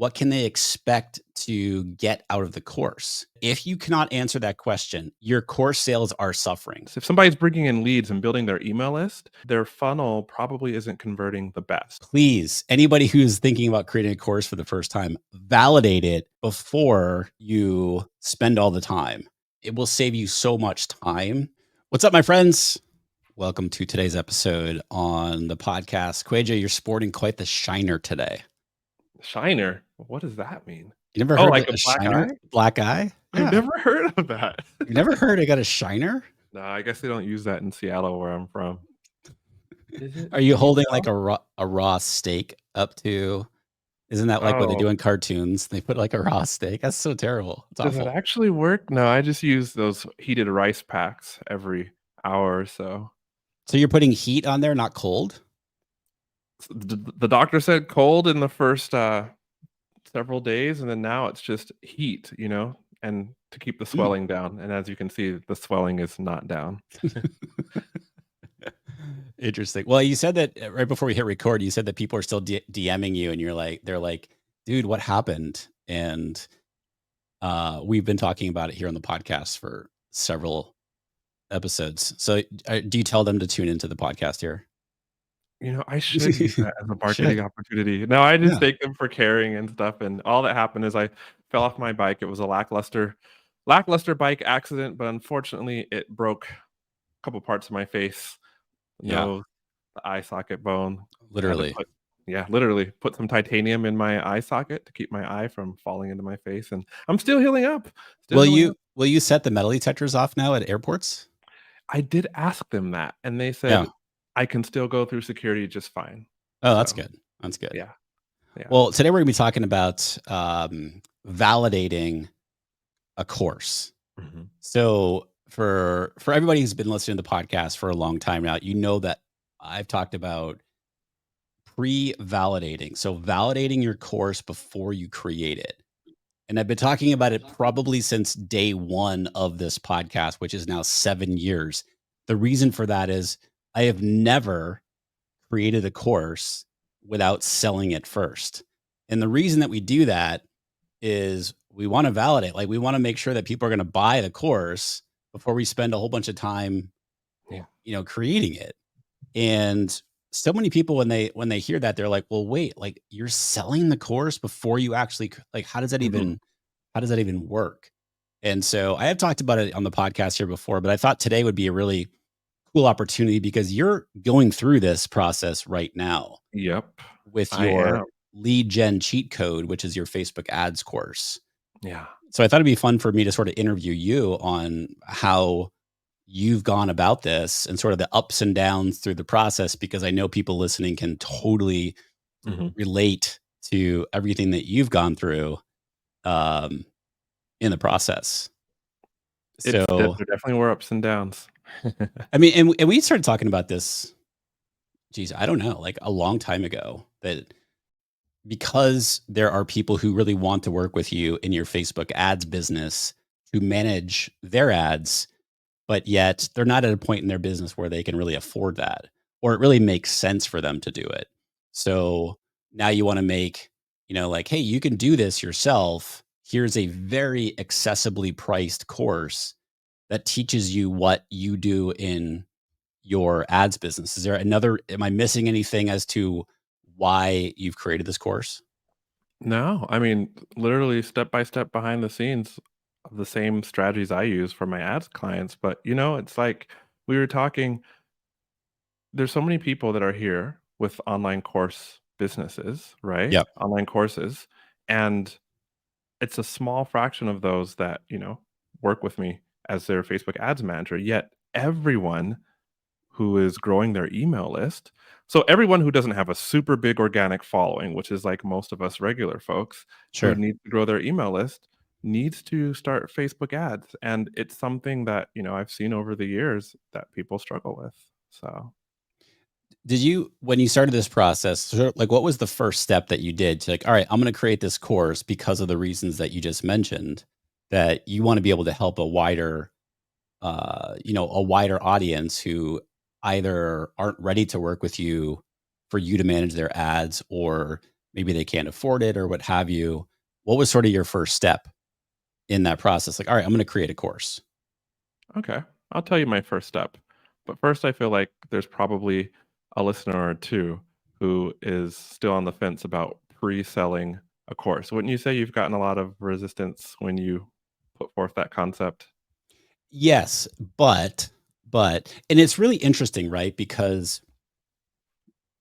what can they expect to get out of the course? If you cannot answer that question, your course sales are suffering. So if somebody's bringing in leads and building their email list, their funnel probably isn't converting the best. Please, anybody who's thinking about creating a course for the first time, validate it before you spend all the time. It will save you so much time. What's up, my friends? Welcome to today's episode on the podcast. QUÄY.jo, you're sporting quite the shiner today. Shiner? What does that mean? You never heard like of a black shiner? eye? Black eye? Yeah. I've never heard of that. You've never heard I got a shiner? No, I guess they don't use that in Seattle where I'm from. Is it? Are you holding like a raw steak up to? Isn't that like what they do in cartoons? They put like a raw steak. That's so terrible. It's Does awful. it actually work? No, I just use those heated rice packs every hour or so. So you're putting heat on there, not cold? The doctor said cold in the first several days, and then now it's just heat, and to keep the swelling down. And as you can see, the swelling is not down. Interesting. Well, you said that right before we hit record, you said that people are still DMing you, and they're like, dude, what happened? And we've been talking about it here on the podcast for several episodes. So do you tell them to tune into the podcast here? I should use that as a marketing opportunity. No, I just thank them for caring and stuff. And all that happened is I fell off my bike. It was a lackluster bike accident, but unfortunately it broke a couple parts of my face, nose, the eye socket bone. Literally. Literally put some titanium in my eye socket to keep my eye from falling into my face. And I'm still healing up. Will you set the metal detectors off now at airports? I did ask them that, and they said I can still go through security just fine. Oh, that's good. That's good. Yeah. Well, today we're going to be talking about validating a course. Mm-hmm. So for everybody who's been listening to the podcast for a long time now, you know that I've talked about pre-validating. So validating your course before you create it. And I've been talking about it probably since day one of this podcast, which is now 7 years. The reason for that is I have never created a course without selling it first. And the reason that we do that is we want to validate, like we want to make sure that people are going to buy the course before we spend a whole bunch of time, creating it. And so many people, when they hear that, they're like, well, wait, like you're selling the course before you actually, like, how does that even work? And so I have talked about it on the podcast here before, but I thought today would be a really cool opportunity because you're going through this process right now. Yep. With your lead gen cheat code, which is your Facebook ads course. Yeah. So I thought it'd be fun for me to sort of interview you on how you've gone about this and sort of the ups and downs through the process, because I know people listening can totally relate to everything that you've gone through in the process. There definitely were ups and downs. I mean, and we started talking about this, I don't know, like a long time ago, that because there are people who really want to work with you in your Facebook ads business to manage their ads, but yet they're not at a point in their business where they can really afford that, or it really makes sense for them to do it. So now you want to make, like, hey, you can do this yourself. Here's a very accessibly priced course that teaches you what you do in your ads business. Is there am I missing anything as to why you've created this course? No, I mean, literally step by step behind the scenes of the same strategies I use for my ads clients. But, it's like we were talking, there's so many people that are here with online course businesses, right? Yep. Online courses. And it's a small fraction of those that, work with me as their Facebook ads manager. Yet everyone who is growing their email list, so everyone who doesn't have a super big organic following, which is like most of us regular folks who need to grow their email list, needs to start Facebook ads. And it's something that, I've seen over the years that people struggle with. So when you started this process, like what was the first step that you did to, like, all right, I'm going to create this course because of the reasons that you just mentioned, that you want to be able to help a wider audience who either aren't ready to work with you for you to manage their ads, or maybe they can't afford it or what have you. What was sort of your first step in that process? Like, all right, I'm going to create a course. Okay, I'll tell you my first step. But first, I feel like there's probably a listener or two who is still on the fence about pre-selling a course. Wouldn't you say you've gotten a lot of resistance when you put forth that concept? Yes, and it's really interesting, right? Because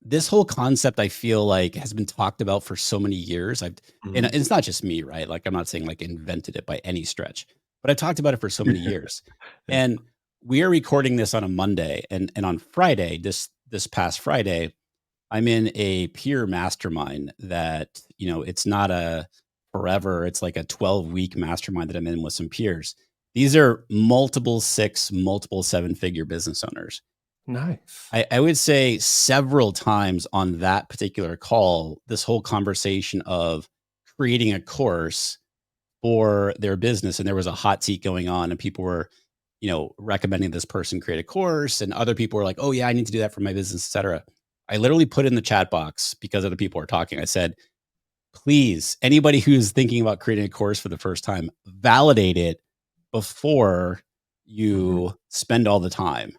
this whole concept I feel like has been talked about for so many years. And Mhm. it's not just me, right? Like I'm not saying like invented it by any stretch, but I've talked about it for so many years. Yeah. And we are recording this on a Monday, and on Friday, this past Friday, I'm in a peer mastermind that, it's not a forever, it's like a 12-week mastermind that I'm in with some peers. These are multiple six, multiple seven-figure business owners. Nice. I would say several times on that particular call, this whole conversation of creating a course for their business, and there was a hot seat going on, and people were, recommending this person create a course, and other people were like, "Oh yeah, I need to do that for my business, etc." I literally put in the chat box because other people are talking. I said, "Please, anybody who's thinking about creating a course for the first time, validate it before Mhm. you spend all the time."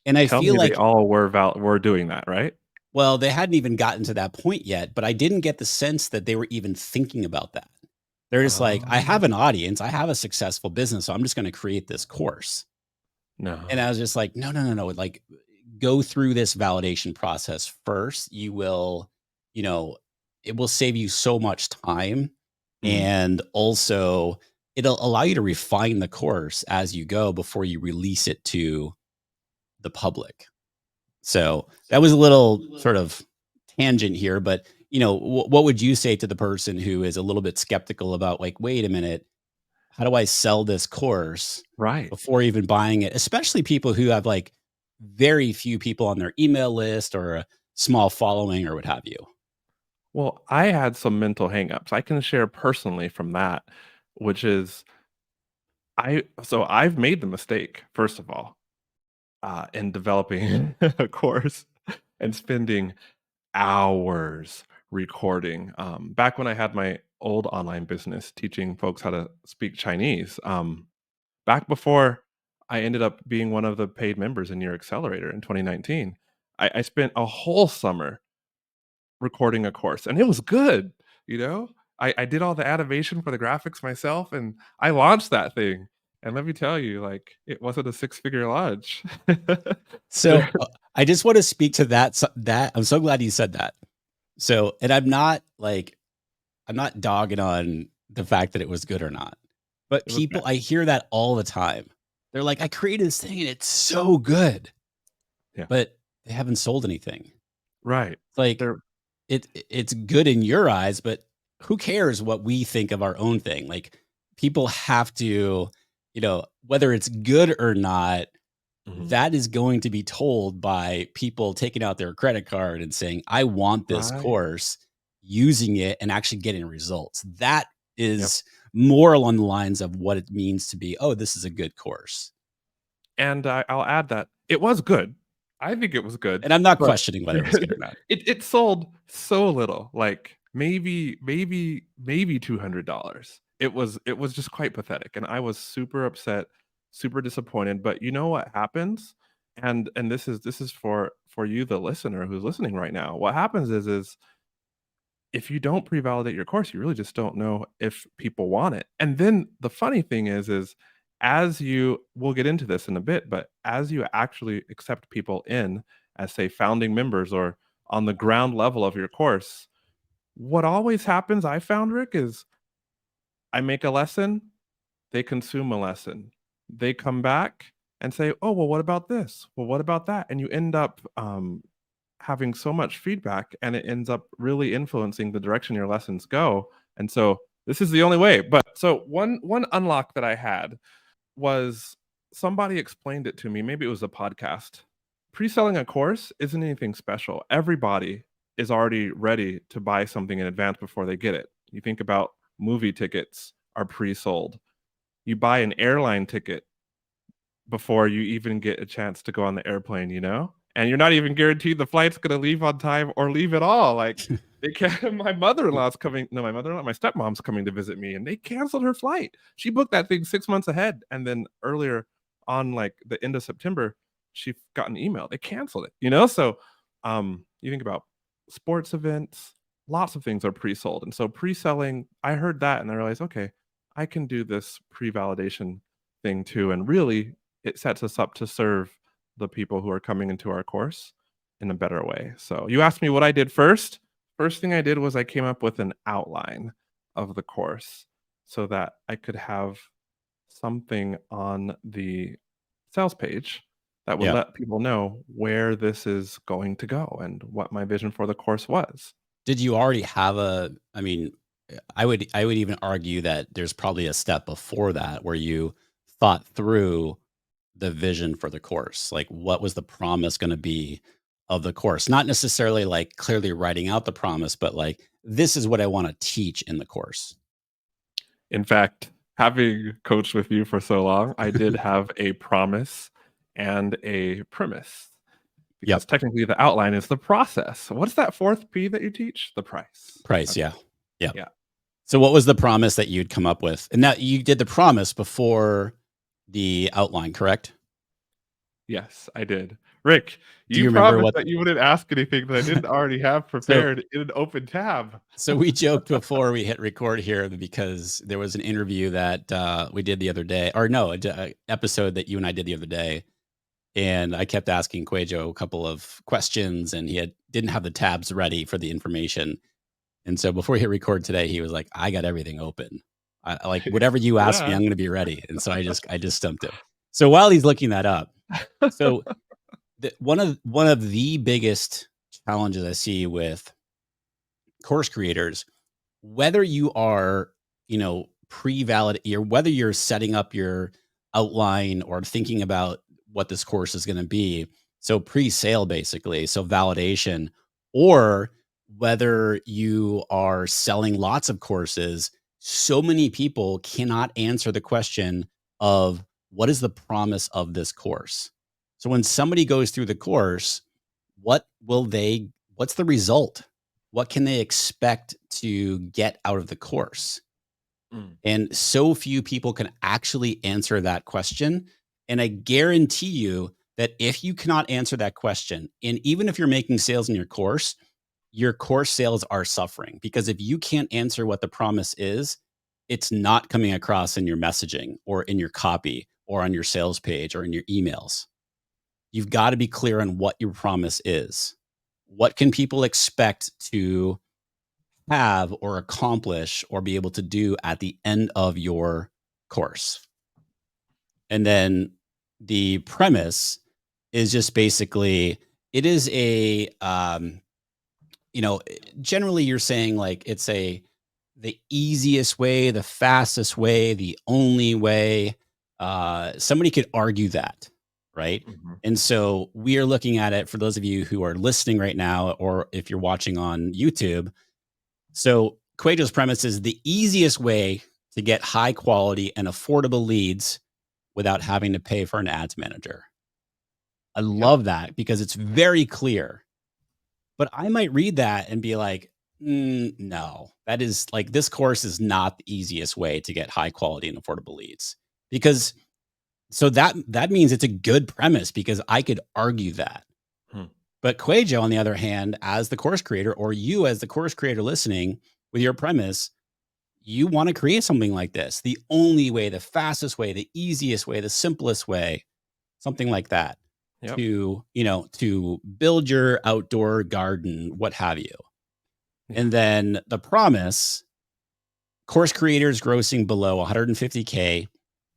And I Tell feel me they like, all were doing that, right? well, they hadn't even gotten to that point yet, but I didn't get the sense that they were even thinking about that. They're just like, I have an Oh. audience, I have a successful business, so I'm just going to create this course. And I No. was just like, no, no, no, no. Like, go through this validation process first. You know, it will save you so much time. Mhm. And also, it'll allow you to refine the course as you go before you release it to the public. So that was a little sort of tangent here, but what would you say to the person who is a little bit skeptical about, like, wait a minute, how do I sell this course Right. before even buying it? Especially people who have like very few people on their email list or a small following or what have you. Well, I had some mental hangups. I can share personally from that, which is I've made the mistake, first of all, in developing a course and spending hours recording. Back when I had my old online business teaching folks how to speak Chinese, back before I ended up being one of the paid members in your accelerator in 2019, I spent a whole summer recording a course, and it was good, you know? I did all the animation for the graphics myself, and I launched that thing, and let me tell you, like, it wasn't a six-figure launch. There So I just want to speak to that. That I'm so glad you said that. So, and I'm not dogging on the fact that it was good or not, but it was bad. I hear that all the time. They're like, I created this thing and it's so good, Yeah, but they haven't sold anything. right. It's like, There it's good in your eyes, but who cares what we think of our own thing? Like, people have to, whether it's good or not, Mhm. that is going to be told by people taking out their credit card and saying, I want this Right. course, using it and actually getting results. That Yep. is more along the lines of what it means to be, oh, this is a good course. And I'll add that it was good. I think it was good, And I'm not but questioning whether it was good or not. it sold so little, like maybe $200. It was just quite pathetic, and I was super upset, super disappointed. But you know what happens? And this is for you, the listener who's listening right now. What happens is if you don't pre-validate your course, you really just don't know if people want it. And then the funny thing is as you we'll get into this in a bit, but as you actually accept people in as say founding members or on the ground level of your course, what always happens I found, Rick, is I make a lesson, they consume a lesson. They come back and say, "Oh, well, what about this? Well, what about that?" And you end up having so much feedback, and it ends up really influencing the direction your lessons go. And so this is the only way. But so one unlock that I had was somebody explained it to me. Maybe it was a podcast. Pre-selling a course isn't anything special. Everybody is already ready to buy something in advance before they get it. You think about movie tickets are pre-sold. You buy an airline ticket before you even get a chance to go on the airplane, you know? And you're not even guaranteed the flight's gonna leave on time or leave at all, like, My mother-in-law's coming. No, my mother-in-law, my stepmom's coming to visit me, and they canceled her flight. She booked that thing 6 months ahead, and then earlier on, like the end of September, she got an email. They canceled it. So you think about sports events, lots of things are pre-sold, and so pre-selling. I heard that, and I realized, okay, I can do this pre-validation thing too, and really, it sets us up to serve the people who are coming into our course in a better way. So you asked me what I did first. First thing I did was I came up with an outline of the course so that I could have something on the sales page that would Yeah. let people know where this is going to go and what my vision for the course was. Did you already have I mean, I would even argue that there's probably a step before that where you thought through the vision for the course. Like, what was the promise gonna be of the course? Not necessarily, like, clearly writing out the promise, but, like, this is what I wanna teach in the course. In fact, having coached with you for so long, I did have a promise and a premise because Yep. technically the outline is the process. What's that fourth P that you teach? The price. Price, Okay. yeah. Yep. Yeah. So what was the promise that you'd come up with? And that you did the promise before the outline, correct? Yes, I did. Rick, Do you you remember promised what that you wouldn't ask anything that I didn't already have so prepared in an open tab. So we joked before we hit record here because there was an interview that we did the other day, or no, a episode that you and I did the other day, and I kept asking QUÄY.jo a couple of questions, and didn't have the tabs ready for the information. And so before we hit record today, he was like, "I got everything open. Like whatever you ask me, Yeah. I'm going to be ready." And so I just stumped him. So while he's looking that up, so one of the biggest challenges I see with course creators, whether you are, pre-valid, or whether you're setting up your outline or thinking about what this course is going to be, so pre-sale basically, so validation, or whether you are selling lots of courses, so many people cannot answer the question of what is the promise of this course. So when somebody goes through the course, what's the result? What can they expect to get out of the course? Mm. And so few people can actually answer that question. And I guarantee you that if you cannot answer that question, and even if you're making sales in your course sales are suffering, because if you can't answer what the promise is, it's not coming across in your messaging or in your copy or on your sales page or in your emails. You've got to be clear on what your promise is. What can people expect to have or accomplish or be able to do at the end of your course? And then the premise is just basically, it is you know, generally you're saying like the easiest way, the fastest way, the only way. Somebody could argue that, right? Mhm. And so we are looking at it for those of you who are listening right now, or if you're watching on YouTube. So QUÄY.jo's premise is the easiest way to get high quality and affordable leads without having to pay for an ads manager. I Yep. love that because it's very clear. But I might read that and be like, no, that is like, this course is not the easiest way to get high quality and affordable leads. Because so that means it's a good premise because I could argue that. Hmm. But QUÄY.jo, on the other hand, as the course creator, or you as the course creator listening with your premise, you want to create something like this. The only way, the fastest way, the easiest way, the simplest way, something like that, Yep. to build your outdoor garden, what have you. Yeah. And then the promise: course creators grossing below 150K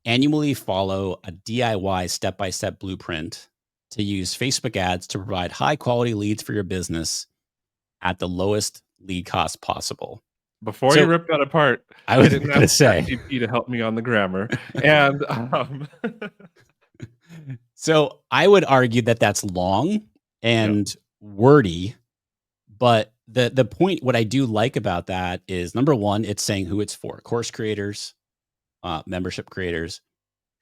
annually follow a DIY step-by-step blueprint to use Facebook ads to provide high quality leads for your business at the lowest lead cost possible. Before you So rip that apart, I I was didn't going ask to say, ChatGPT to help me on the grammar, and, so I would argue that that's long Yep. and wordy, but the point, what I do like about that is, number one, it's saying who it's for: course creators, membership creators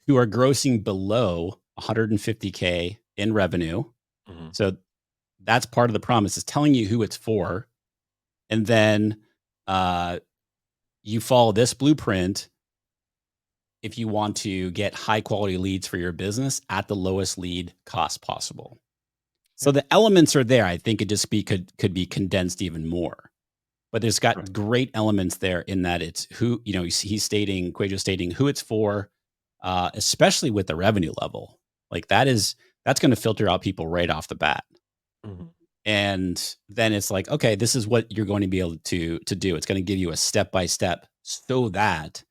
who are grossing below 150K in revenue. Mhm. So that's part of the promise, is telling you who it's for. And then you follow this blueprint if you want to get high quality leads for your business at the lowest lead cost possible. So Yeah. the elements are there. I think it just could be condensed even more. But there's Right. got great elements there in that it's who, he's stating, QUÄY.jo stating who it's for, especially with the revenue level. Like that's going to filter out people right off the bat. Mhm. And then it's like, okay, this is what you're going to be able to do. It's going to give you a step by step so that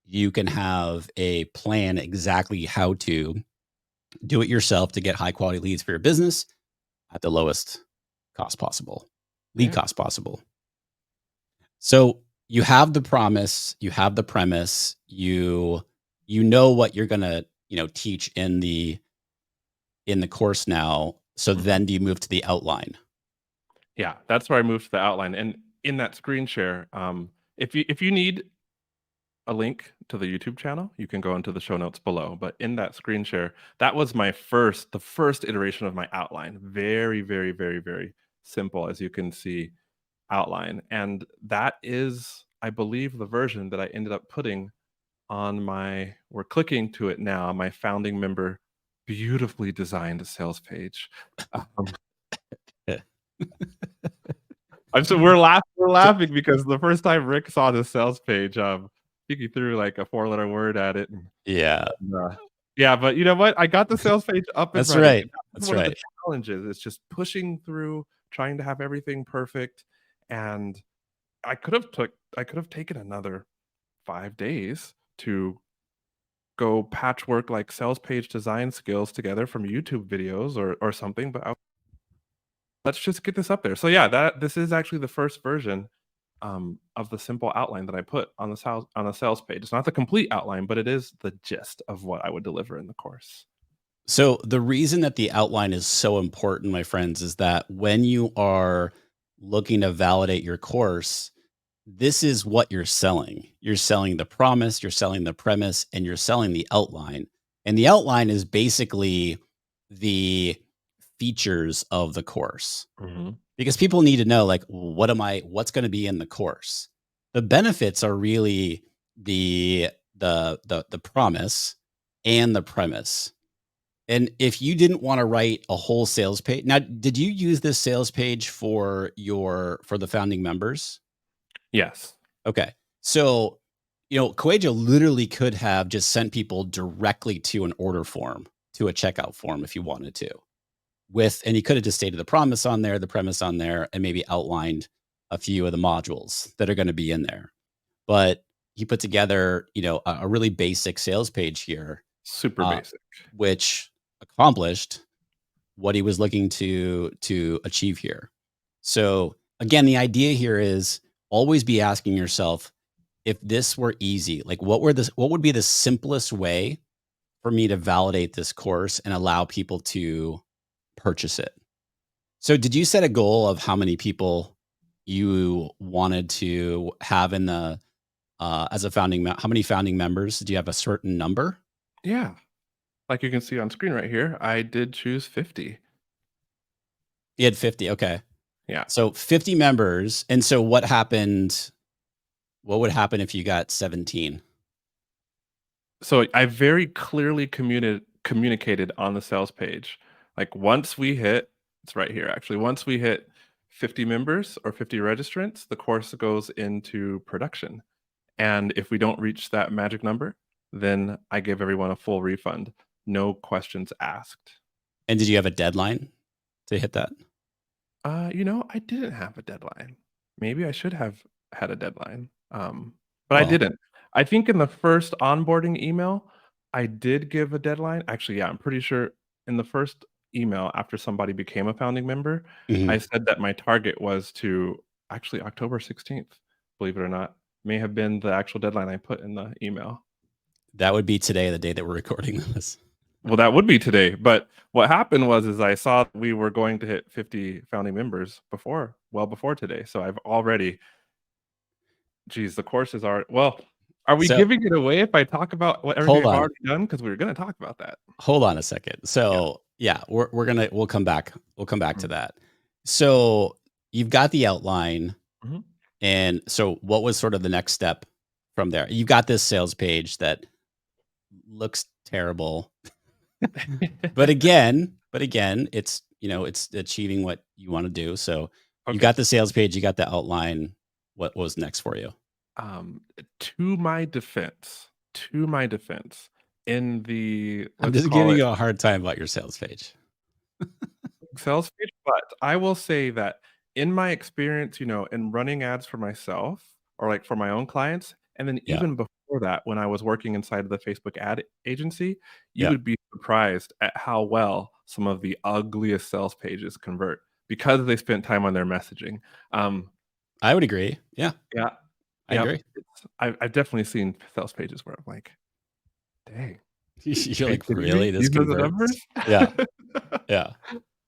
you can have a plan exactly how to do it yourself to get high quality leads for your business at the lowest cost possible, lead Yeah. cost possible. So you have the promise, you have the premise, you know what you're gonna, teach in the course now. So Mhm. then do you move to the outline? Yeah, that's where I moved to the outline, and in that screen share, if you need a link to the YouTube channel, you can go into the show notes below, but in that screen share, that was the first iteration of my outline. Very, very, very, very simple, as you can see, outline, and that is, I believe, the version that I ended up putting on we're clicking to it now, my founding member beautifully designed sales page. Um, Yeah. I'm so we're laughing because the first time Rick saw the sales page, I think he threw like a four-letter word at it, Yeah, and yeah, but you know what? I got the sales page up and that's running, right. and that was That's one of the right. challenges. It's just pushing through, trying to have everything perfect, and I could have taken another 5 days to go patchwork like sales page design skills together from YouTube videos or something, but let's just get this up there. So yeah, this is actually the first version of the simple outline that I put on the sales page. It's not the complete outline, but it is the gist of what I would deliver in the course. So the reason that the outline is so important, my friends, is that when you are looking to validate your course, this is what you're selling. You're selling the promise, you're selling the premise, and you're selling the outline. And the outline is basically the features of the course Mhm. because people need to know, like, what's going to be in the course. The benefits are really the promise and the premise. And if you didn't want to write a whole sales page, now, did you use this sales page for the founding members? Yes. Okay. So, QUÄY.jo literally could have just sent people directly to an order form, to a checkout form if you wanted to. And he could have just stated the promise on there, the premise on there, and maybe outlined a few of the modules that are going to be in there. But he put together, a really basic sales page here, Super uh, basic. which accomplished what he was looking to achieve here. So again, the idea here is always be asking yourself, if this were easy, like what would be the simplest way for me to validate this course and allow people to purchase it? So did you set a goal of how many people you wanted to have in the as a how many founding members? Do you have a certain number? Yeah. Like you can see on screen right here, I did choose 50. You had 50. Okay. Yeah. So 50 members. And so what would happen if you got 17? So I very clearly communicated on the sales page. Like it's right here actually. Once we hit 50 members or 50 registrants, the course goes into production. And if we don't reach that magic number, then I give everyone a full refund. No questions asked. And did you have a deadline to hit that? I didn't have a deadline. Maybe I should have had a deadline. But I Well, didn't. I think in the first onboarding email, I did give a deadline. Actually, yeah, I'm pretty sure in the first email after somebody became a founding member, I mhm. said that my target was to actually October 16th, believe it or not, may have been the actual deadline I put in the email. That would be today, the day that we're recording this. Well, that would be today, but what happened was is I saw we were going to hit 50 founding members well before today. So I've already geez, the courses are well, are we So giving it away if I talk about what everything hold I've on. already done? Because we were gonna talk about that. Hold on a second. Yeah. So yeah, we'll come back. We'll come back to Mhm, that. So you've got the outline. Mhm. And so what was sort of the next step from there? You got this sales page that looks terrible. But again, it's, it's achieving what you want to do. So you Okay. got the sales page, you got the outline. What was next for you? Um, to my defense, in the, I'm let's just call giving it, you a hard time about your sales page. sales page, but I will say that in my experience, in running ads for myself or like for my own clients, and then Yeah. even before that, when I was working inside of the Facebook ad agency, you Yeah. would be surprised at how well some of the ugliest sales pages convert because they spent time on their messaging. Um, I would agree. Yeah. yeah, I yep. agree. I've definitely seen sales pages where I'm like, dang, You're are you like, kidding me? really? This These are the numbers? converts? Yeah. Yeah.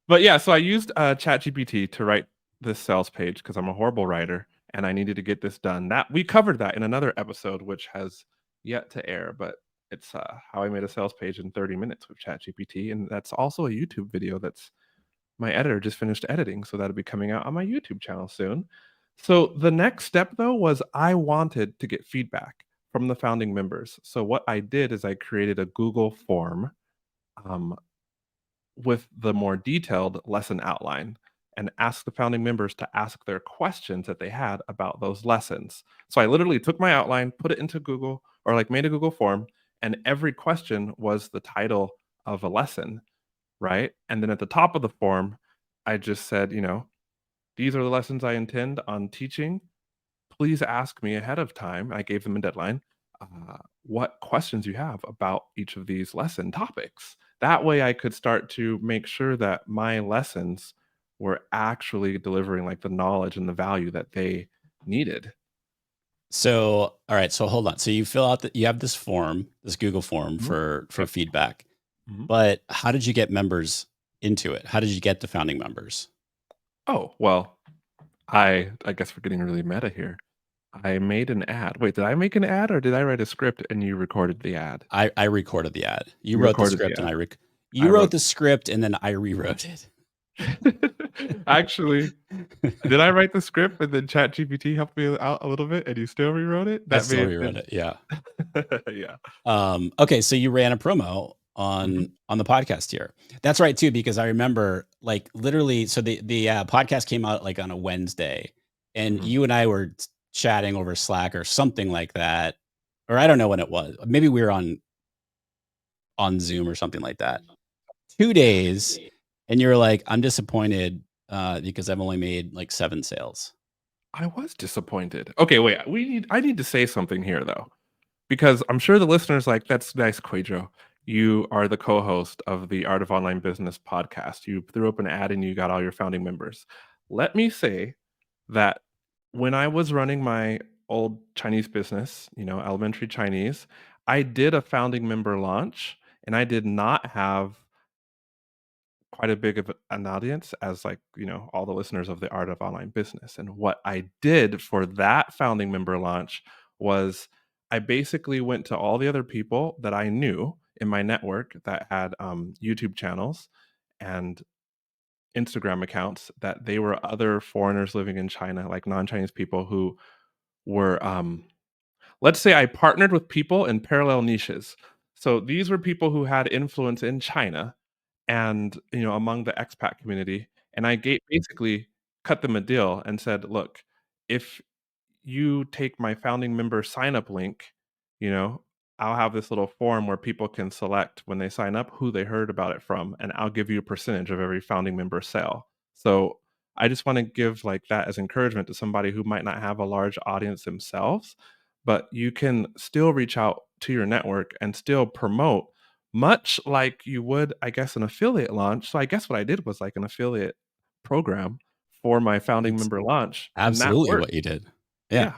But yeah, so I used, ChatGPT to write this sales page because 'cause I'm a horrible writer and I needed to get this done. That we covered that in another episode, which has yet to air, but it's, how I made a sales page in 30 minutes with ChatGPT, and that's also a YouTube video that's my editor just finished editing, so that'll be coming out on my YouTube channel soon. So the next step, though, was I wanted to get feedback from the founding members. So what I did is I created a Google form, um, with the more detailed lesson outline and ask the founding members to ask their questions that they had about those lessons. So I literally took my outline, put it into Google or like made a Google form, and every question was the title of a lesson, right? And then at the top of the form, I just said, these are the lessons I intend on teaching. Please ask me ahead of time. I gave them a deadline. What questions you have about each of these lesson topics. That way, I could start to make sure that my lessons were actually delivering like the knowledge and the value that they needed. So, all right. So hold on. So you fill out you have this form, this Google form Mhm. for Yep. feedback, Mhm. but how did you get members into it? How did you get the founding members? Oh, well, I guess we're getting really meta here. I made an ad. Wait, did I make an ad or did I write a script and you recorded the ad? I recorded the ad. You You wrote the recorded the script and ad. you I wrote wrote the script and then I rewrote it. Actually, did I write the script and then ChatGPT helped me out a little bit and you still rewrote it? I That may still have rewrote been it. Yeah. yeah. Okay, so you ran a promo Mhm, on the podcast here. That's right too, because I remember like literally. So the podcast came out like on a Wednesday, and mhm. you and I were chatting over Slack or something like that, or I don't know when it was. Maybe we were on Zoom or something like that. 2 days, and you're like, "I'm disappointed because I've only made like 7 sales." I was disappointed. Okay, wait, I need to say something here though, because I'm sure the listeners like, "That's nice, QUAY.jo. You are the co-host of the Art of Online Business podcast. You threw up an ad and you got all your founding members." Let me say that when I was running my old Chinese business, elementary Chinese, I did a founding member launch and I did not have quite a big of an audience as like, all the listeners of the Art of Online Business. And what I did for that founding member launch was I basically went to all the other people that I knew in my network that had YouTube channels and Instagram accounts that they were other foreigners living in China, like non-Chinese people who were let's say I partnered with people in parallel niches. So these were people who had influence in China and, among the expat community, and I basically cut them a deal and said, "Look, if you take my founding member sign up link, you know, I'll have this little form where people can select when they sign up who they heard about it from, and I'll give you a percentage of every founding member sale." So I just want to give like that as encouragement to somebody who might not have a large audience themselves, but you can still reach out to your network and still promote much like you would, I guess, an affiliate launch. So I guess what I did was like an affiliate program for my founding It's member launch, and that absolutely worked. what you did. Yeah. Yeah.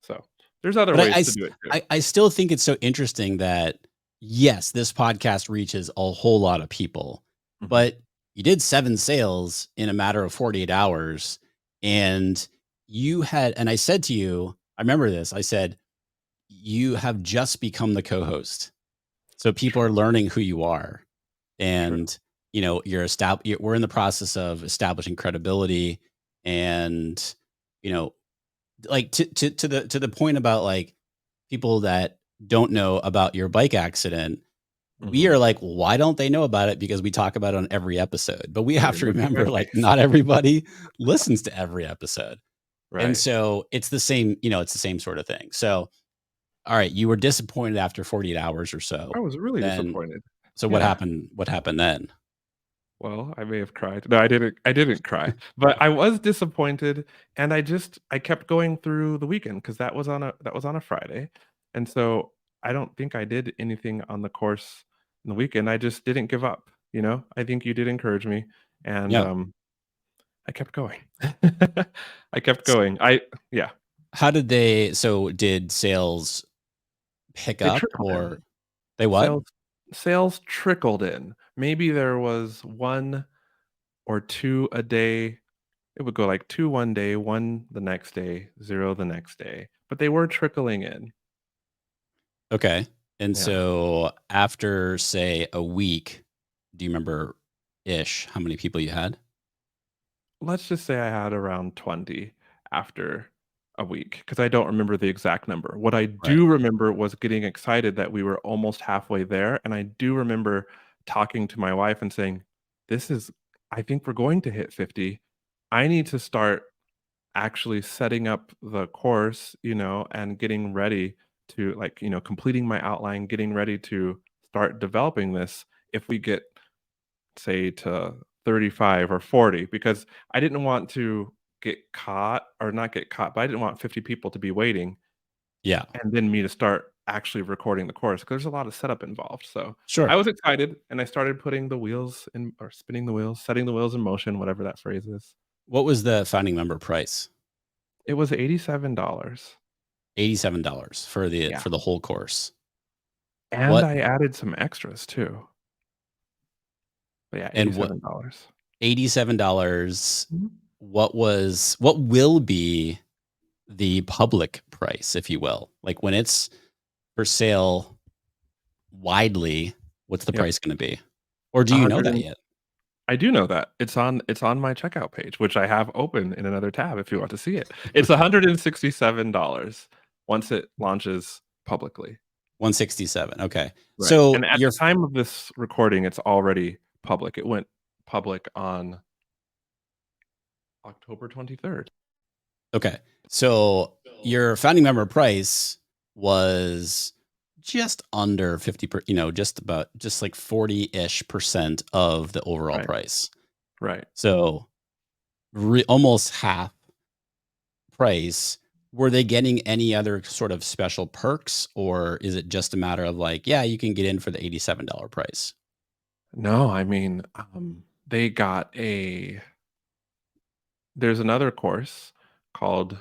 So, there's other But ways to do it too. I still think it's so interesting that, yes, this podcast reaches a whole lot of people, Mhm. but you did 7 sales in a matter of 48 hours, and I said to you, I remember this, I said, "You have just become the co-host." So people are True, learning who you are, true. and, we're in the process of establishing credibility, and you know, like to the point about like people that don't know about your bike accident, we Mhm. are like, well, why don't they know about it? Because we talk about it on every episode. But we Right have in to their to their remember, like, face. not everybody listens to every episode. And Right. so it's the same, it's the same sort of thing. So, all right, you were disappointed after 48 hours or I so. was really Then, disappointed. so what Yeah. happened? What happened then? Well, I may have cried. No, I didn't cry, but I was disappointed, and I kept going through the weekend because that was on a Friday, and so I don't think I did anything on the course in the weekend. I just didn't give up, you know? I think you did encourage me, and, Yeah. I kept going. I kept going. I Yeah, How did they, so did sales pick they up trickled in. or they what? Sales sales trickled in. Maybe there was 1 or 2 a day. It would go like 2 one day, 1 the next day, 0 the next day, but they were trickling in. Okay. And Yeah. so after, say, a week, do you remember ish how many people you had? Let's just say I had around 20 after a week, because I don't remember the exact number. What I Right. do remember was getting excited that we were almost halfway there, and I do remember talking to my wife and saying, "This is I think we're going to hit 50. I need to start actually setting up the course, and getting ready to, like, completing my outline, getting ready to start developing this if we get, say, to 35 or 40, because I didn't want to get caught, or not get caught, but I didn't want 50 people to be waiting Yeah. and then me to start actually recording the course, 'cause there's a lot of setup involved. So I Sure. was excited, and I started putting the wheels in, or spinning the wheels, setting the wheels in motion, whatever that phrase is. What was the founding member price? It was $87. $87 Yeah. for the whole course. And What I added some extras too. But yeah, and what $87. $87, Mhm. what will be the public price, if you will? Like when it's for sale widely, what's the Yep. price gonna be? Or do you know 100 that and yet? I do know that. It's on my checkout page, which I have open in another tab if you want to see it. It's $167 once it launches publicly. 167, okay. Right. So And at you're the time of this recording, it's already public. It went public on October 23rd. okay. So your founding member price was just under 50 per, just about just like 40-ish% of the overall Right. price. Right. So almost half price. Were they getting any other sort of special perks, or is it just a matter of like, yeah, you can get in for the $87 price? No, I mean, they got there's another course called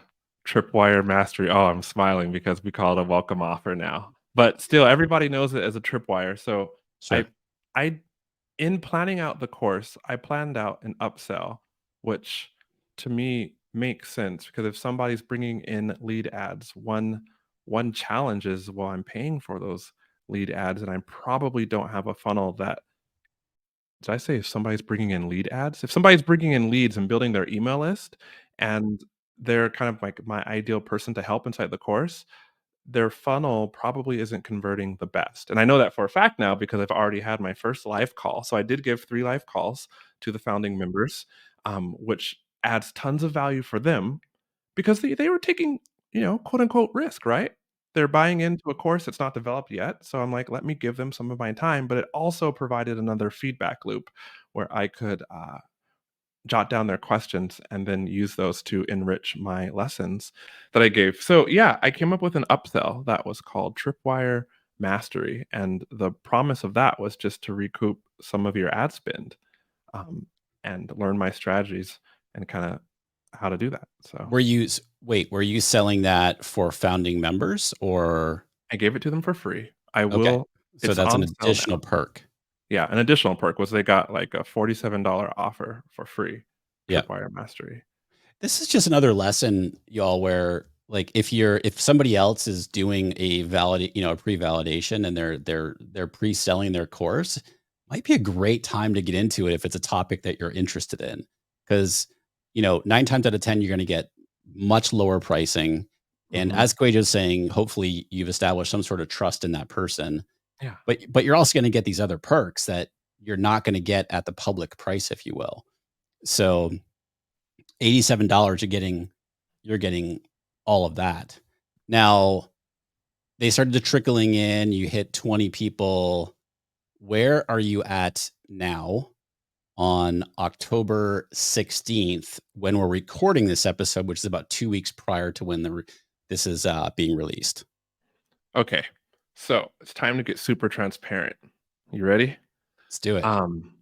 Tripwire Mastery. Oh, I'm smiling because we call it a welcome offer now. But still, everybody knows it as a Tripwire. So I Sure. I in planning out the course, I planned out an upsell, which to me makes sense, because if somebody's bringing in lead ads, one challenge is, well, I'm paying for those lead ads, and I probably don't have a funnel that did I say if somebody's bringing in lead ads? If somebody's bringing in leads and building their email list, and they're kind of like my ideal person to help inside the course, their funnel probably isn't converting the best. And I know that for a fact now because I've already had my first live call. So I did give 3 live calls to the founding members, which adds tons of value for them, because they were taking, quote unquote risk, right? They're buying into a course that's not developed yet. So I'm like, let me give them some of my time. But it also provided another feedback loop where I could jot down their questions and then use those to enrich my lessons that I gave. So yeah, I came up with an upsell that was called Tripwire Mastery. And the promise of that was just to recoup some of your ad spend, um, and learn my strategies and kind of how to do that. So Were you selling that for founding members or I gave it to them for free. okay. So It's that's an on sale additional now. perk. Yeah, an additional perk was they got like a $47 offer for free, Yeah. Tripwire Mastery. This is just another lesson, y'all, where like if somebody else is doing a pre-validation and they're pre-selling their course, might be a great time to get into it if it's a topic that you're interested in. Because 9 times out of 10, you're going to get much lower pricing. And Mhm. as QUAY is saying, hopefully you've established some sort of trust in that person. Yeah. But you're also going to get these other perks that you're not going to get at the public price, if you will. So $87, you're getting all of that. Now they started to trickling in. You hit 20 people. Where are you at now on October 16th when we're recording this episode, which is about 2 weeks prior to when this is being released? Okay. So it's time to get super transparent. You ready? Let's do it. Um,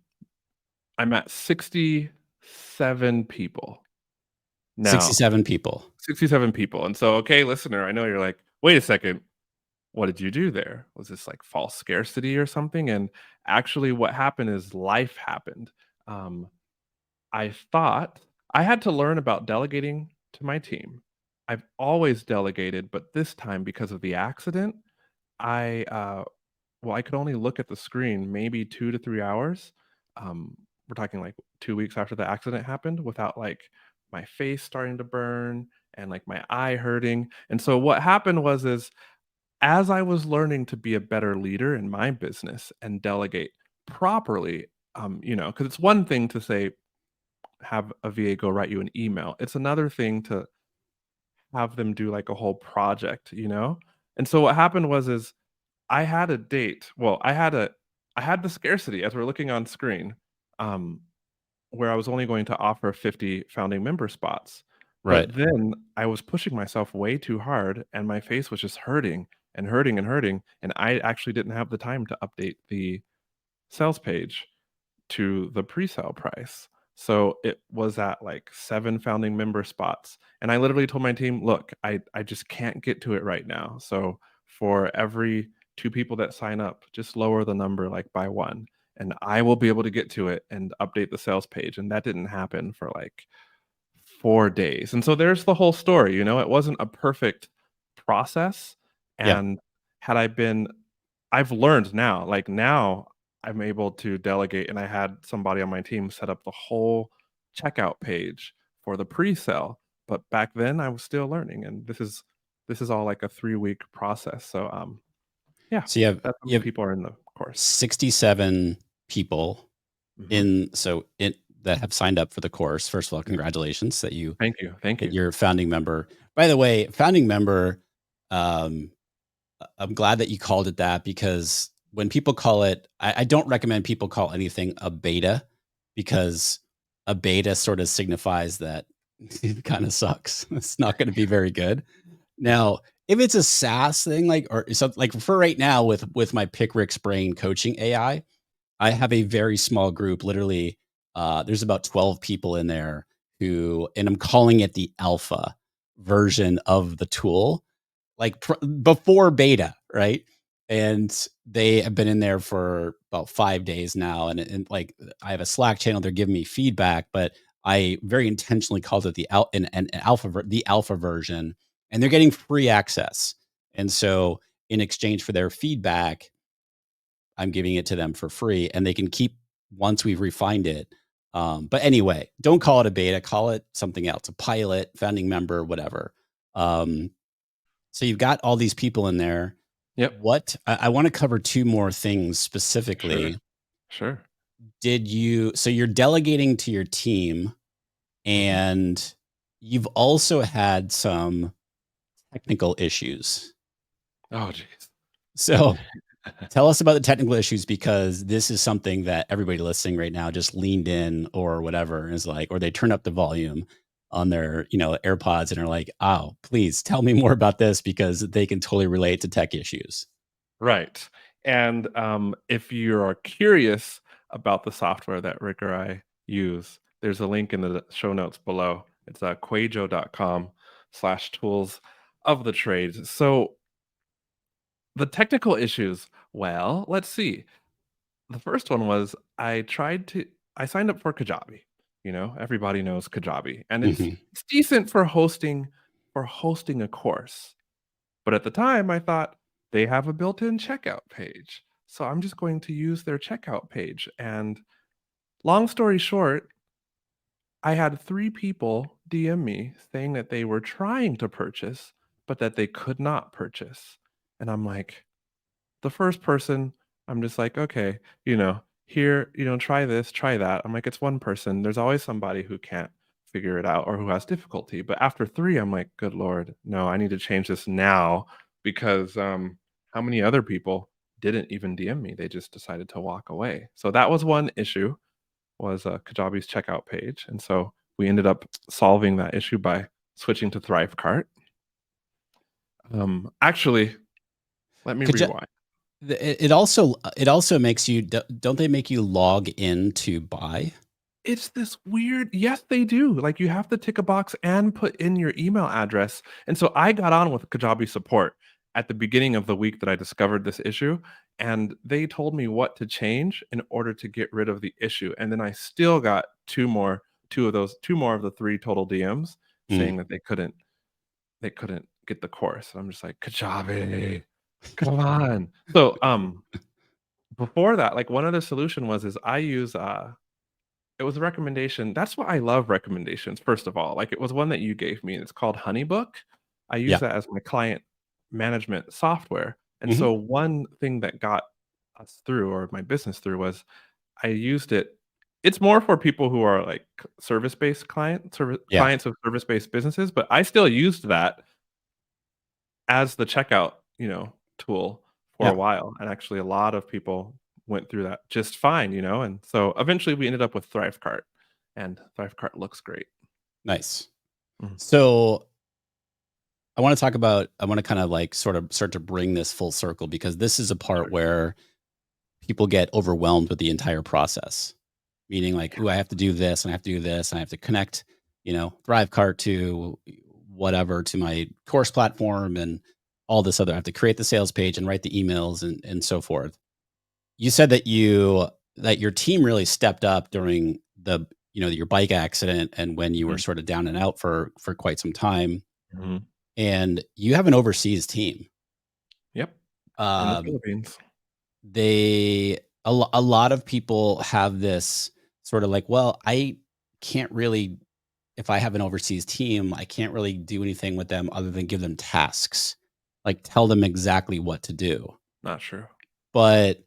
I'm at 67 people now. 67 people. 67 people. And so, okay, listener, I know you're like, wait a second. What did you do there? Was this like false scarcity or something? And actually, what happened is life happened. Um, I thought I had to learn about delegating to my team. I've always delegated, but this time because of the accident, I well, I could only look at the screen maybe 2 to 3 hours. We're talking like 2 weeks after the accident happened without like my face starting to burn and like my eye hurting. And so what happened was is as I was learning to be a better leader in my business and delegate properly, because it's one thing to say, have a VA go write you an email. It's another thing to have them do like a whole project, you know? And so what happened was is I had a date. Well, I had the scarcity as we're looking on screen, um, where I was only going to offer 50 founding member spots. Right. But then I was pushing myself way too hard and my face was just hurting and hurting and hurting. And I actually didn't have the time to update the sales page to the pre-sale price. So it was at like 7 founding member spots. And I literally told my team, "Look, I just can't get to it right now. So for every 2 people that sign up, just lower the number like by 1 and I will be able to get to it and update the sales page." And that didn't happen for like 4 days. And so there's the whole story, it wasn't a perfect process. Yeah. And had I been I've learned now, like now I'm able to delegate and I had somebody on my team set up the whole checkout page for the pre-sale, but back then I was still learning and this is all like a 3-week process. So yeah, So you have that's how you many have people are in the course. 67 people Mhm. in so it that have signed up for the course. First of all, congratulations that you Thank you. Thank hit you. your founding member. By the way, founding member, um, I'm glad that you called it that because when people call it, I don't recommend people call anything a beta because a beta sort of signifies that it kind of sucks. It's not going to be very good. Now, if it's a SaaS thing, like or something like for right now with my Pick Rick's Brain coaching I have a very small group. Literally, there's about 12 people in there and I'm calling it the alpha version of the tool like before beta, right? And they have been in there for about 5 days now. And like I have a Slack channel, they're giving me feedback, but I very intentionally called it an the alpha version, and they're getting free access. And so in exchange for their feedback, I'm giving it to them for free, and they can keep once we've refined it. But anyway, don't call it a beta, call it something else, a pilot, founding member, whatever. Um, so you've got all these people in there. Yep. What I want to cover two more things Sure. specifically. Sure. So you're delegating to your team Mhm. and you've also had some technical issues. Oh, geez. So tell us about the technical issues because this is something that everybody listening right now just leaned in or whatever and is like, or they turn up the volume on their, AirPods and are like, "Oh, please tell me more about this," because they can totally relate to tech issues. Right. And if you are curious about the software that Rick or I use, there's a link in the show notes below. It's QUAY.jo.com/tools of the trade. So the technical issues, well, let's see. The first one was I signed up for Kajabi. Everybody knows Kajabi, and it's Mhm. it's decent for hosting a course. But at the time, I thought they have a built-in checkout page. So I'm just going to use their checkout page. And long story short, I had 3 people DM me saying that they were trying to purchase, but that they could not purchase. And I'm like, the first person, I'm just like, "Okay, here, try this, try that." I'm like, "It's one person. There's always somebody who can't figure it out or who has difficulty." But after 3, I'm like, "Good lord, no, I need to change this now," because, how many other people didn't even DM me? They just decided to walk away. So that was one issue, was, Kajabi's checkout page, and so we ended up solving that issue by switching to Thrivecart. Actually, let me Could you, rewind. it also makes you, don't they make you log in to buy? It's this weird, yes, they do, like, you have to tick a box and put in your email address, and so I got on with Kajabi support at the beginning of the week that I discovered this issue, and they told me what to change in order to get rid of the issue, and then I still got 2 more of the 3 total DMs Mm. saying that they couldn't get the course. I'm just like, "Kajabi, come on." So, before that, like, one other solution is I use, it was a recommendation. That's why I love recommendations, first of all. Like, it was one that you gave me, and it's called Honeybook. I use Yeah. that as my client management software, and Mhm. so one thing that got us through, or my business through, was I used it. It's more for people who are, like, service-based Yeah. clients of service-based businesses, but I still used that as the checkout, tool for a Yeah. while, and actually a lot of people went through that just fine, and so eventually we ended up with Thrivecart, and Thrivecart looks great. Nice. Mhm. So I want to kind of like sort of start to bring this full circle because this is a part where people get overwhelmed with the entire process. Meaning like, Yeah, "Ooh, I have to do this and I have to do this and I have to connect, Thrivecart to whatever, to my course platform and all this other. I have to create the sales page and write the emails and so forth." You said that your team really stepped up during your bike accident and when you were mhm, sort of down and out for quite some time, mhm. and you have an overseas team. Yep, in the Um, Philippines. they a lot of people have this sort of like, "Well, I can't really, if I have an overseas team, I can't really do anything with them other than give them tasks, like tell them exactly what to do." Not true. But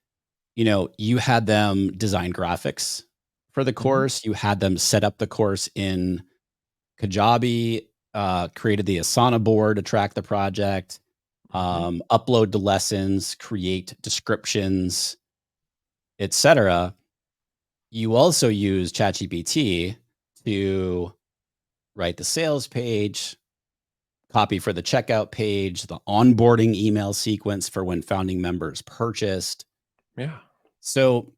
you had them design graphics for the Mhm, course. You had them set up the course in Kajabi, created the Asana board to track the project, mhm. upload the lessons, create descriptions, etc. You also use ChatGPT to write the sales page, copy for the checkout page, the onboarding email sequence for when founding members purchased. Yeah. So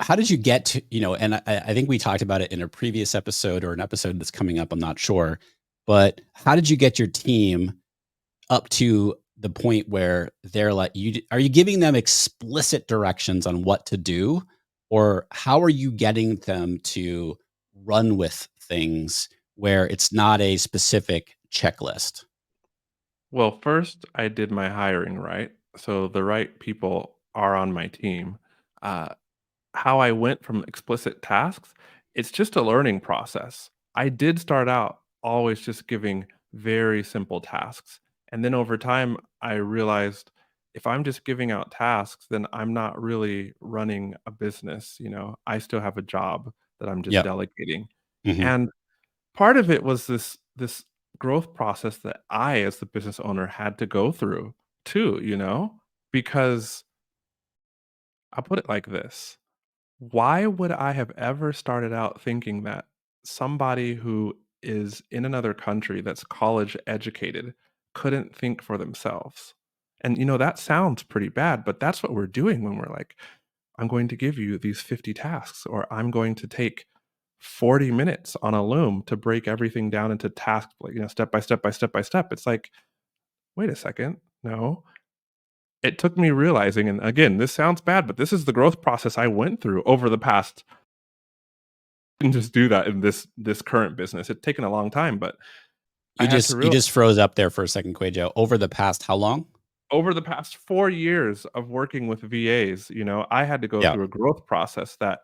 how did you get to, and I think we talked about it in a previous episode or an episode that's coming up, I'm not sure, but how did you get your team up to the point where they're like, are you giving them explicit directions on what to do, or how are you getting them to run with things where it's not a specific checklist? Well, first, I did my hiring right, so the right people are on my team. Uh How I went from explicit tasks, it's just a learning process. I did start out always just giving very simple tasks. And then over time, I realized if I'm just giving out tasks, then I'm not really running a business. I still have a job that I'm just Yep. delegating. Hmm. And part of it was this growth process that I, as the business owner, had to go through too, because I'll put it like this. Why would I have ever started out thinking that somebody who is in another country that's college educated couldn't think for themselves? And that sounds pretty bad, but that's what we're doing when we're like, I'm going to give you these 50 tasks, or I'm going to take 40 minutes on a loom to break everything down into tasks, like, step by step by step by step. It's like, wait a second. No, it took me realizing, and again, this sounds bad, but this is the growth process I went through over the past, can just do that in this current business. It's taken a long time, but I had to You real just froze up there for a second, Quajo. Over the past how long? over the past 4 years of working with VAs, I had to go Yeah. through a growth process that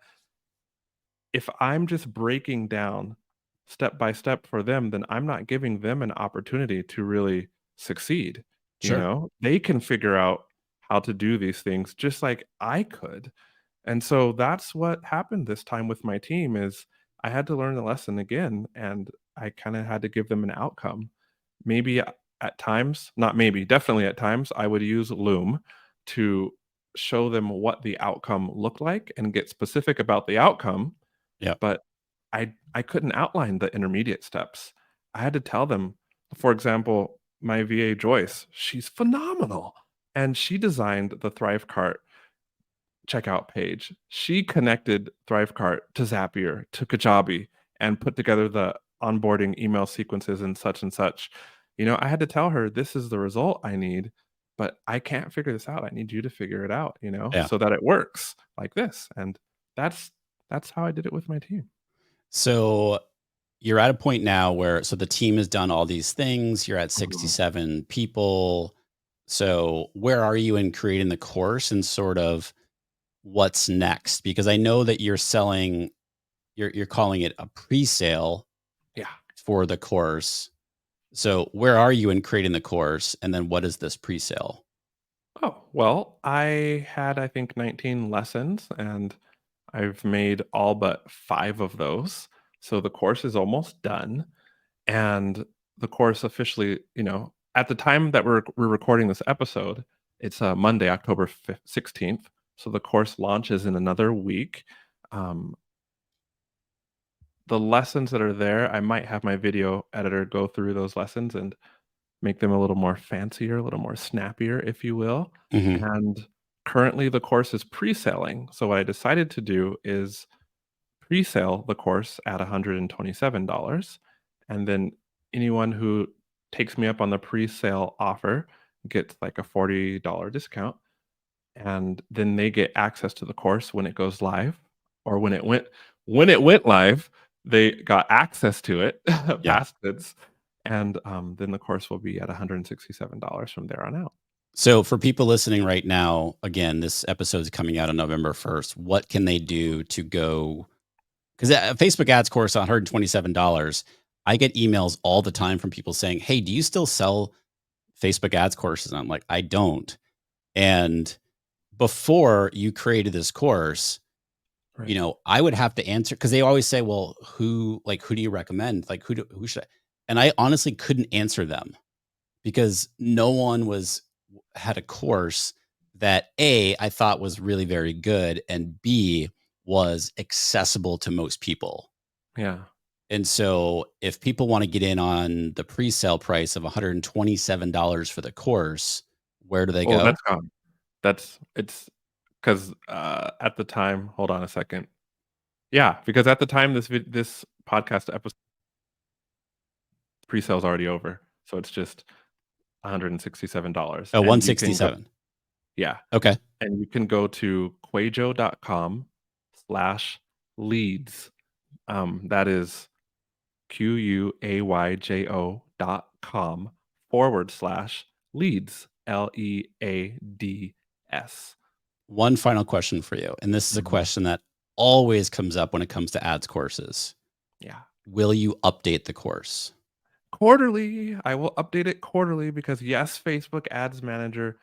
if I'm just breaking down step by step for them, then I'm not giving them an opportunity to really succeed. You Sure. know, they can figure out how to do these things just like I could. And so that's what happened this time with my team is I had to learn the lesson again and I kind of had to give them an outcome. Maybe at times, not maybe, definitely at times, I would use Loom to show them what the outcome looked like and get specific about the outcome, Yeah. but I couldn't outline the intermediate steps. I had to tell them, for example, my VA Joyce, she's phenomenal, and she designed the ThriveCart checkout page. She connected ThriveCart to Zapier, to Kajabi, and put together the onboarding email sequences and such and such. You know, I had to tell her, "This is the result I need, but I can't figure this out. I need you to figure it out, you know, Yeah. so that it works like this." And that's that's how I did it with my team. So you're at a point now where so the team has done all these things. You're at Mhm. 67 people. So where are you in creating the course and sort of what's next? Because I know that you're selling, you're calling it a pre-sale Yeah. for the course. So where are you in creating the course? And then what is this pre-sale? Oh, well, I had, I think, 19 lessons, and I've made all but 5 of those. So the course is almost done. And the course officially, you know, at the time that we're recording this episode, it's Monday, October 16th. So the course launches in another week. Um, the lessons that are there, I might have my video editor go through those lessons and make them a little more fancier, a little more snappier, if you will. Mhm. And currently, the course is pre-selling. So what I decided to do is pre-sale the course at $127, and then anyone who takes me up on the pre-sale offer gets like a $40 discount, and then they get access to the course when it goes live, or when it went live, they got access to it, Yeah. past tense, and, then the course will be at $167 from there on out. So for people listening right now, again, this episode is coming out on November 1st. What can they do to go? Because a Facebook ads course, $127. I get emails all the time from people saying, "Hey, do you still sell Facebook ads courses?" And I'm like, "I don't." And before you created this course, Right. I would have to answer because they always say, "Well, who do you recommend? Like, who should I?" And I honestly couldn't answer them because no one had a course that A, I thought was really very good, and B, was accessible to most people. Yeah. And so if people want to get in on the pre-sale price of $127 for the course, where do they Oh, go? that's gone. That's it's 'cause, at the time hold on a second. Yeah, because at the time this podcast episode pre-sale's already over, so it's just $167, Oh, and you can go 167. yeah, Okay. and you can go to QUAY.com/leads. That is QUAYJO.com/leads, LEADS. One final question for you. And this is a Mhm. question that always comes up when it comes to ads courses. Yeah. Will you update the course? Quarterly, I will update it quarterly because yes, Facebook Ads Manager,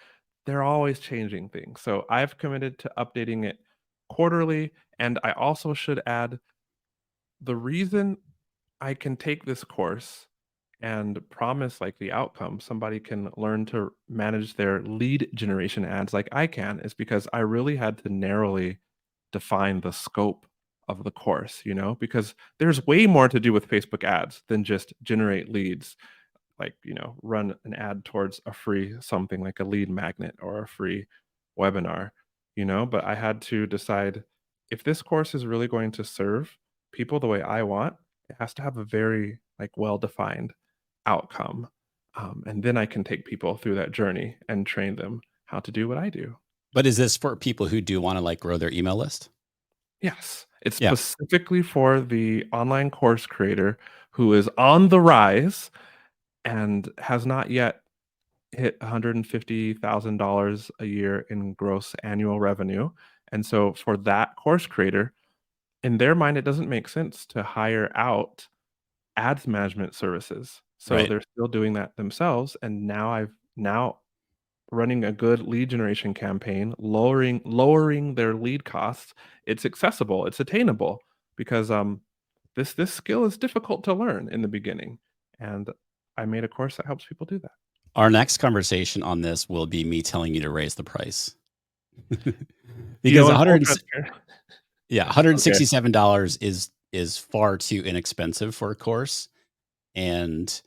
they're always changing things. So I've committed to updating it quarterly. And I also should add the reason I can take this course and promise like the outcome, somebody can learn to manage their lead generation ads like I can, is because I really had to narrowly define the scope of the course, you know, because there's way more to do with Facebook ads than just generate leads, like, you know, run an ad towards a free something like a lead magnet or a free webinar, you know, but I had to decide if this course is really going to serve people the way I want, it has to have a very like well-defined outcome. And then I can take people through that journey and train them how to do what I do. But is this for people who do want to like grow their email list? Yes, it's Yeah. specifically for the online course creator who is on the rise and has not yet hit $150,000 a year in gross annual revenue. And so for that course creator, in their mind, it doesn't make sense to hire out ads management services. So Right. they're still doing that themselves, and now running a good lead generation campaign, lowering their lead costs. It's accessible, it's attainable because, this skill is difficult to learn in the beginning, and I made a course that helps people do that. Our next conversation on this will be me telling you to raise the price. You Because know, in 100 full and s transparent yeah, okay. $167 is far too inexpensive for a course, and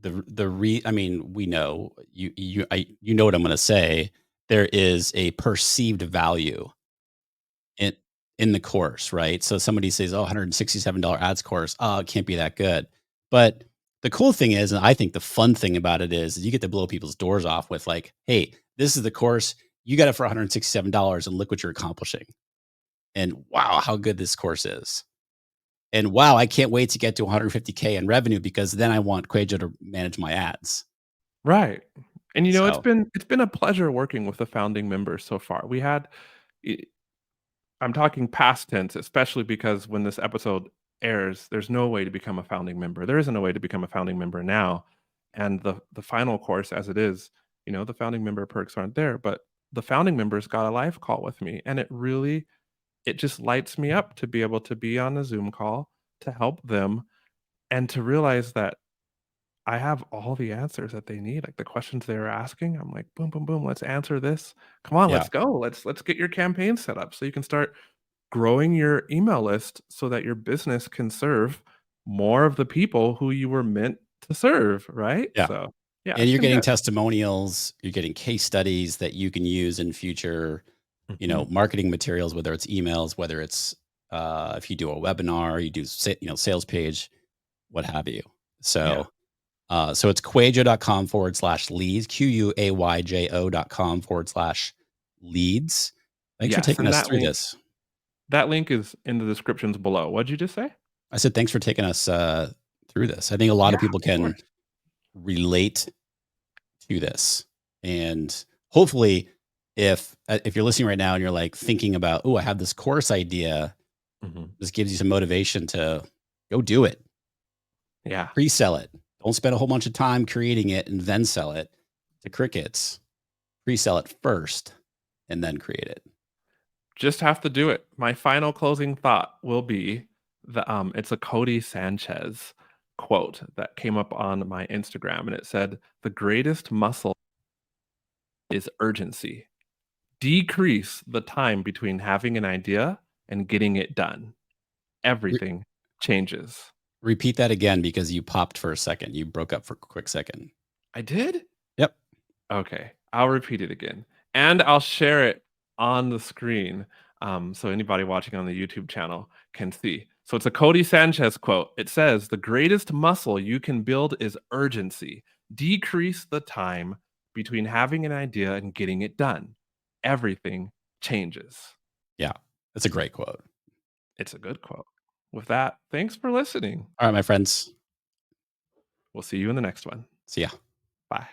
I mean, we know you know what I'm gonna say. There is a perceived value in in the course, right? So somebody says, "Oh, $167 ads course. Oh, it can't be that good." But the cool thing is, and I think the fun thing about it is you get to blow people's doors off with like, "Hey, this is the course. You got it for $167 and look what you're accomplishing. And wow, how good this course is. And wow, I can't wait to get to 150K in revenue because then I want QUAY.jo to manage my ads." Right, and, you know, So, it's been a pleasure working with the founding members so far. We had I I'm talking past tense, especially because when this episode airs, there's no way to become a founding member. There isn't a way to become a founding member now, and the final course as it is, you know, the founding member perks aren't there, but the founding members got a live call with me, and it just lights me up to be able to be on a Zoom call, to help them, and to realize that I have all the answers that they need, like, the questions they were asking, I'm like, "Boom, boom, boom, let's answer this. Come on, yeah, let's go. Let's get your campaign set up so you can start growing your email list so that your business can serve more of the people who you were meant to serve, right?" yeah. So, yeah, And it's you're been getting good. testimonials, you're getting case studies that you can use in future, Mhm. marketing materials, whether it's emails, whether it's, if you do a webinar, you do sales page, what have you. Yeah. So it's quayjo.com/leads, QUAYJO.com/leads. Thanks for Yes, taking and us through this. that link is in the descriptions below. What'd you just say? I said, thanks for taking us through this. I think a lot Yeah, of people of can course. relate to this. And hopefully, if you're listening right now and you're like thinking about, oh, I have this course idea, Mhm. this gives you some motivation to go do it, Yeah. pre-sell it. Don't spend a whole bunch of time creating it and then sell it to crickets. Pre-sell it first and then create it. Just have to do it. My final closing thought will be it's a Cody Sanchez quote that came up on my Instagram, and it said, "The greatest muscle is urgency. Decrease the time between having an idea and getting it done. Re- Everything changes." Repeat that again because you popped for a second. You broke up for a quick second. I did? Yep. Okay, I'll repeat it again, and I'll share it on the screen, so anybody watching on the YouTube channel can see. So it's a Cody Sanchez quote. It says, "The greatest muscle you can build is urgency. Decrease the time between having an idea and getting it done. Everything changes." Yeah. That's a great quote. It's a good quote. With that, thanks for listening. All right, my friends. We'll see you in the next one. See ya. Bye.